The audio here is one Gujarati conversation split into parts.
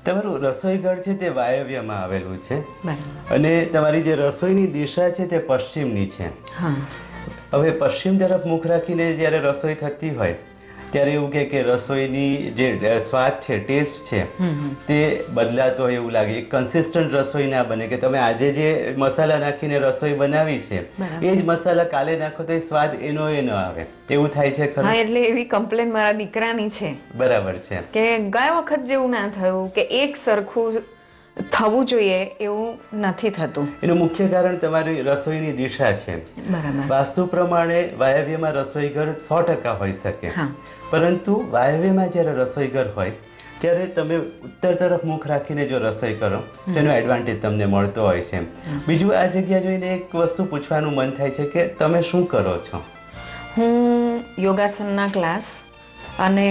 તમારું રસોઈ ઘર છે તે વાયવ્યમાં આવેલું છે બરાબર. અને તમારી જે રસોઈની દિશા છે તે પશ્ચિમની છે. હા. હવે પશ્ચિમ તરફ મુખ રાખીને જ્યારે રસોઈ થતી હોય ત્યારે એવું કે રસોઈની જે સ્વાદ છે, ટેસ્ટ છે તે બદલાતો હોય એવું લાગે. એક કન્સિસ્ટન્ટ રસોઈ ના બને કે તમે આજે જે મસાલા નાખીને રસોઈ બનાવી છે બરાબર. એ જ મસાલા કાલે નાખો તો એ સ્વાદ એનો એ ન આવે, એવું થાય છે ખરું? હા, એટલે એવી કમ્પ્લેન મારા દીકરાની છે બરાબર છે કે ગયા વખત જેવું ના થયું, કે એક સરખું થવું જોઈએ એવું નથી થતું. એનું મુખ્ય કારણ તમારી રસોઈની દિશા છે. બરાબર. વાસ્તુ પ્રમાણે વાયવ્યમાં રસોઈ ઘર 100% હોઈ શકે, હા. પરંતુ વાયવ્યમાં જ્યારે રસોઈ ઘર હોય ત્યારે તમે ઉત્તર તરફ મુખ રાખીને જો રસોઈ કરો તેનો એડવાન્ટેજ તમને મળતો હોય છે. બીજું, આ જગ્યા જોઈને એક વસ્તુ પૂછવાનું મન થાય છે કે તમે શું કરો છો? હું યોગાસનના ક્લાસ અને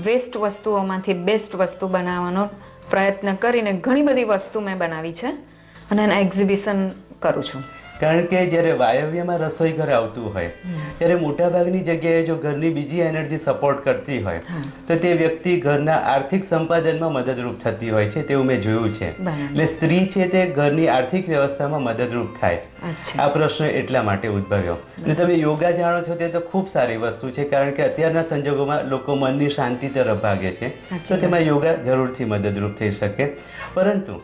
વેસ્ટ વસ્તુઓમાંથી બેસ્ટ વસ્તુ બનાવવાનો પ્રયત્ન કરીને ઘણી બધી વસ્તુ મેં બનાવી છે અને એના એક્ઝિબિશન કરું છું. કારણ કે જ્યારે વાયવ્યમાં રસોઈ ઘર આવતું હોય ત્યારે મોટાભાગની જગ્યાએ જો ઘરની બીજી એનર્જી સપોર્ટ કરતી હોય તો તે વ્યક્તિ ઘરના આર્થિક સંપાદનમાં મદદરૂપ થતી હોય છે, તેવું મેં જોયું છે. એટલે સ્ત્રી છે તે ઘરની આર્થિક વ્યવસ્થામાં મદદરૂપ થાય. આ પ્રશ્ન એટલા માટે ઉદ્ભવ્યો. અને તમે યોગા જાણો છો તે તો ખૂબ સારી વસ્તુ છે, કારણ કે અત્યારના સંજોગોમાં લોકો મનની શાંતિ તરફ ભાગે છે, તો તેમાં યોગા જરૂરથી મદદરૂપ થઈ શકે. પરંતુ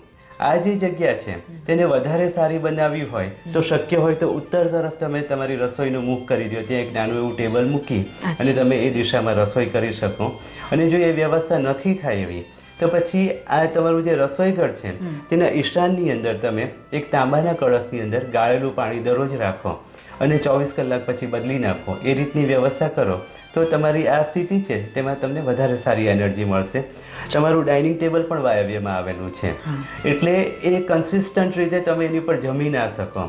આ જે જગ્યા છે તેને વધારે સારી બનાવવી હોય તો શક્ય હોય તો ઉત્તર તરફ તમે તમારી રસોઈનું મુખ કરી દો. ત્યાં એક નાનું એવું ટેબલ મૂકી અને તમે એ દિશામાં રસોઈ કરી શકો. અને જો એ વ્યવસ્થા નથી થાય એવી તો પછી આ તમારું જે રસોઈ ઘર છે તેના ઈશાનની અંદર તમે એક તાંબાના કળશની અંદર ગાળેલું પાણી દરરોજ રાખો અને 24 કલાક પછી બદલી નાખો. એ રીતની વ્યવસ્થા કરો તો તમારી આ સ્થિતિ છે તેમાં તમને વધારે સારી એનર્જી મળશે. તમારું ડાઇનિંગ ટેબલ પણ વાયવ્યમાં આવેલું છે, એટલે એ કન્સિસ્ટન્ટ રીતે તમે એની પર જમી ના શકો.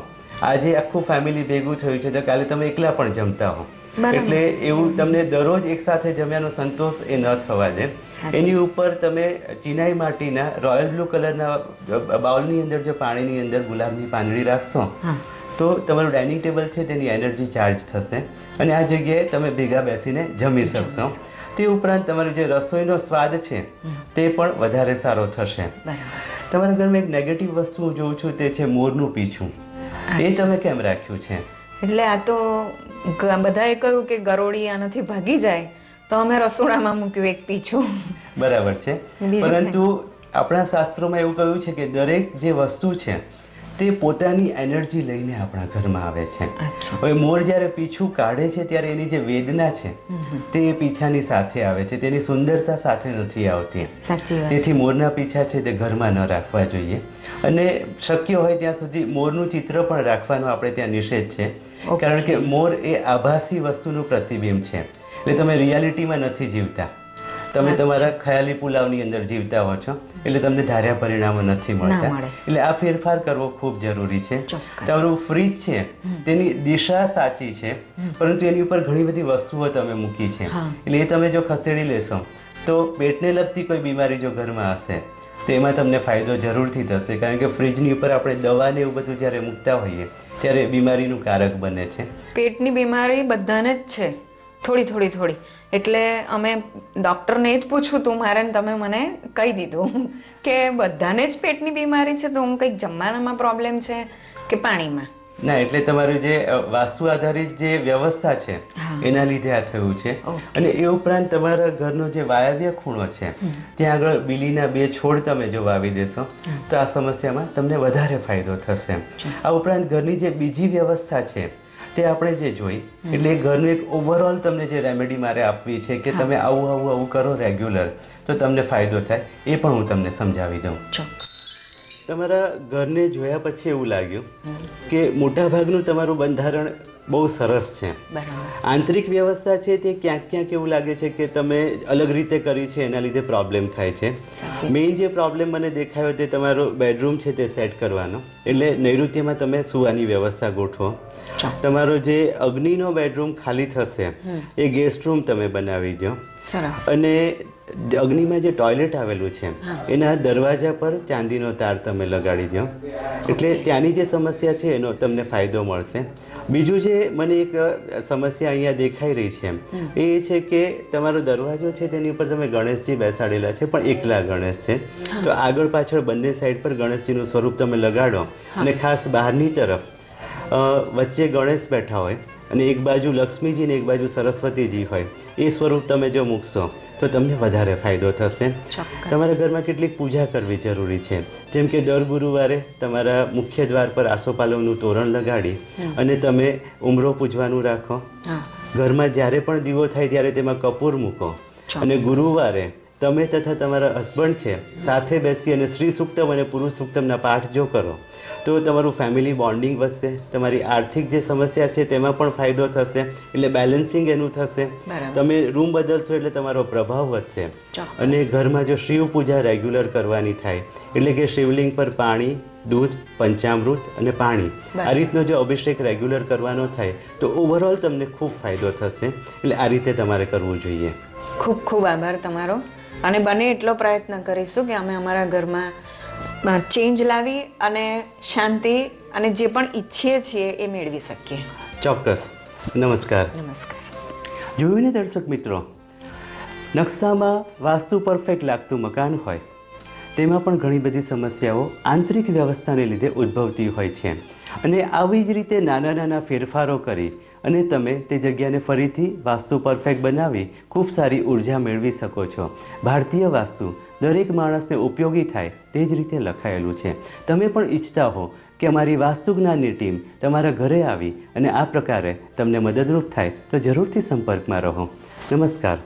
આજે આખું ફેમિલી ભેગું થયું છે તો કાલે તમે એકલા પણ જમતા હો, એટલે એવું તમને દરરોજ એક સાથે જમ્યાનો સંતોષ એ ન થવા દે. એની ઉપર તમે ચિનાઈ માટીના રોયલ બ્લુ કલરના બાઉલની અંદર જો પાણીની અંદર ગુલાબની પાંદડી રાખશો તો તમારું ડાઇનિંગ ટેબલ છે તેની એનર્જી ચાર્જ થશે અને આ જગ્યાએ તમે ભેગા બેસીને જમી શકશો. તે ઉપરાંત તમારો જે રસોઈનો સ્વાદ છે તે પણ વધારે સારો થશે. તમારા ઘરમાં એક નેગેટિવ વસ્તુ હું જોઉં છું તે છે મોરનું પીછું. એ તમે કેમ રાખ્યું છે? એટલે આ તો બધાએ કહ્યું કે ગરોળી આનાથી ભાગી જાય તો અમે રસોડામાં મૂક્યું એક પીછું. બરાબર છે, પરંતુ આપણા શાસ્ત્રોમાં એવું કહ્યું છે કે દરેક જે વસ્તુ છે તે પોતાની એનર્જી લઈને આપણા ઘરમાં આવે છે. હવે મોર જ્યારે પીછું કાઢે છે ત્યારે એની જે વેદના છે તે પીછાની સાથે આવે છે, તેની સુંદરતા સાથે નથી આવતી. તેથી મોરના પીછા છે તે ઘરમાં ન રાખવા જોઈએ અને શક્ય હોય ત્યાં સુધી મોરનું ચિત્ર પણ રાખવાનું આપણે ત્યાં નિષેધ છે, કારણ કે મોર એ આભાસી વસ્તુનું પ્રતિબિંબ છે. એટલે તમે રિયાલિટીમાં નથી જીવતા, તમે તમારા ખયાલી પુલાવની અંદર જીવતા હો છો, એટલે તમને ધાર્યા પરિણામો નથી મળતા. એટલે આ ફેરફાર કરવો ખૂબ જરૂરી છે. તમારું ફ્રીજ છે તેની દિશા સાચી છે, પરંતુ એની ઉપર ઘણી બધી વસ્તુઓ તમે મૂકી છે, એટલે એ તમે જો ખસેડી લેશો તો પેટને લગતી કોઈ બીમારી જો ઘરમાં હશે તો એમાં તમને ફાયદો જરૂરથી થશે, કારણ કે ફ્રીજની ઉપર આપણે દવા ને એવું બધું જ્યારે મૂકતા હોઈએ ત્યારે બીમારીનું કારક બને છે. પેટની બીમારી બધાને જ છે, થોડી થોડી થોડી. એટલે અમે ડોક્ટરને જ પૂછ્યું તું મારે, તમે મને કહી દીધું કે બધાને જ પેટની બીમારી છે, તો હું કંઈક જમવાનામાં પ્રોબ્લેમ છે કે પાણીમાં? ના, એટલે તમારું જે વાસ્તુ આધારિત જે વ્યવસ્થા છે એના લીધે આ થયું છે. અને એ ઉપરાંત તમારા ઘરનો જે વાયવ્ય ખૂણો છે ત્યાં આગળ બીલીના 2 છોડ તમે જો વાવી દેશો તો આ સમસ્યામાં તમને વધારે ફાયદો થશે. આ ઉપરાંત ઘરની જે બીજી વ્યવસ્થા છે તે આપણે જે જોઈ, એટલે ઘરનું એક ઓવરઓલ તમને જે રેમેડી મારે આપવી છે કે તમે આવું આવું આવું કરો રેગ્યુલર તો તમને ફાયદો થાય, એ પણ હું તમને સમજાવી દઉં. તમારા ઘરને જોયા પછી એવું લાગ્યું કે મોટાભાગનું તમારું બંધારણ બહુ સરસ છે. આંતરિક વ્યવસ્થા છે તે ક્યાંક ક્યાંક એવું લાગે છે કે તમે અલગ રીતે કરી છે, એના લીધે પ્રોબ્લેમ થાય છે. મેઇન જે પ્રોબ્લેમ મને દેખાયો તે તમારો બેડરૂમ છે તે સેટ કરવાનો, એટલે નૈઋત્યમાં તમે સુવાની વ્યવસ્થા ગોઠવો. તમારો જે અગ્નિનો બેડરૂમ ખાલી થશે એ ગેસ્ટ રૂમ તમે બનાવી દો. અને અગ્નિમાં જે ટોયલેટ આવેલું છે એના દરવાજા પર ચાંદીનો તાર તમે લગાડી દો, એટલે ત્યાંની જે સમસ્યા છે એનો તમને ફાયદો મળશે. બીજું જે મને એક સમસ્યા અહીંયા દેખાઈ રહી છે એ છે કે તમારો દરવાજો છે તેની ઉપર તમે ગણેશજી બેસાડેલા છે, પણ એકલા ગણેશ છે. તો આગળ પાછળ બંને સાઈડ પર ગણેશજીનું સ્વરૂપ તમે લગાડો અને ખાસ બહારની તરફ વચ્ચે ગણેશ બેઠા હોય અને એક બાજુ લક્ષ્મીજી ને એક બાજુ સરસ્વતીજી હોય, એ સ્વરૂપ તમે જો મૂકશો તો તમને વધારે ફાયદો થશે. તમારા ઘરમાં કેટલીક પૂજા કરવી જરૂરી છે, જેમ કે દર ગુરુવારે તમારા મુખ્ય દ્વાર પર આસોપાલવનું તોરણ લગાડી અને તમે ઉમરો પૂજવાનું રાખો. ઘરમાં જ્યારે પણ દીવો થાય ત્યારે તેમાં કપૂર મૂકો અને ગુરુવારે તમે તથા તમારા હસબન્ડ છે સાથે બેસી અને શ્રી સૂક્તમ અને પુરુષ સૂક્તમના પાઠ જો કરો તો તમારું ફેમિલી બોન્ડિંગ વધશે. તમારી આર્થિક જે સમસ્યા છે તેમાં પણ ફાયદો થશે, એટલે બેલેન્સિંગ એનું થશે. તમે રૂમ બદલશો એટલે તમારો પ્રભાવ વધશે. અને ઘરમાં જો શિવ પૂજા રેગ્યુલર કરવાની થાય, એટલે કે શિવલિંગ પર પાણી, દૂધ, પંચામૃત અને પાણી, આ રીતનો જો અભિષેક રેગ્યુલર કરવાનો થાય તો ઓવરઓલ તમને ખૂબ ફાયદો થશે. એટલે આ રીતે તમારે કરવું જોઈએ. ખૂબ ખૂબ આભાર તમારો, અને બને એટલો પ્રયત્ન કરીશું કે અમે અમારા ઘરમાં ચેન્જ લાવી અને શાંતિ અને જે પણ ઈચ્છીએ છીએ એ મેળવી શકીએ. ચોક્કસ. નમસ્કાર. નમસ્કાર. જોયું ને દર્શક મિત્રો, નકશામાં વાસ્તુ પરફેક્ટ લાગતું મકાન હોય તેમાં પણ ઘણી બધી સમસ્યાઓ આંતરિક વ્યવસ્થાને લીધે ઉદ્ભવતી હોય છે, અને આવી જ રીતે નાના નાના ફેરફારો કરી અને તમે તે જગ્યાને ફરીથી વાસ્તુ પરફેક્ટ બનાવી ખૂબ સારી ઉર્જા મેળવી શકો છો. ભારતીય વાસ્તુ દરેક માણસને ઉપયોગી થાય તે જ રીતે લખાયેલું છે. તમે પણ ઈચ્છતા હો કે અમારી વાસ્તુ જ્ઞાનની ટીમ તમારા ઘરે આવી અને આ પ્રકારે તમને મદદરૂપ થાય તો જરૂરથી સંપર્કમાં રહો. નમસ્કાર.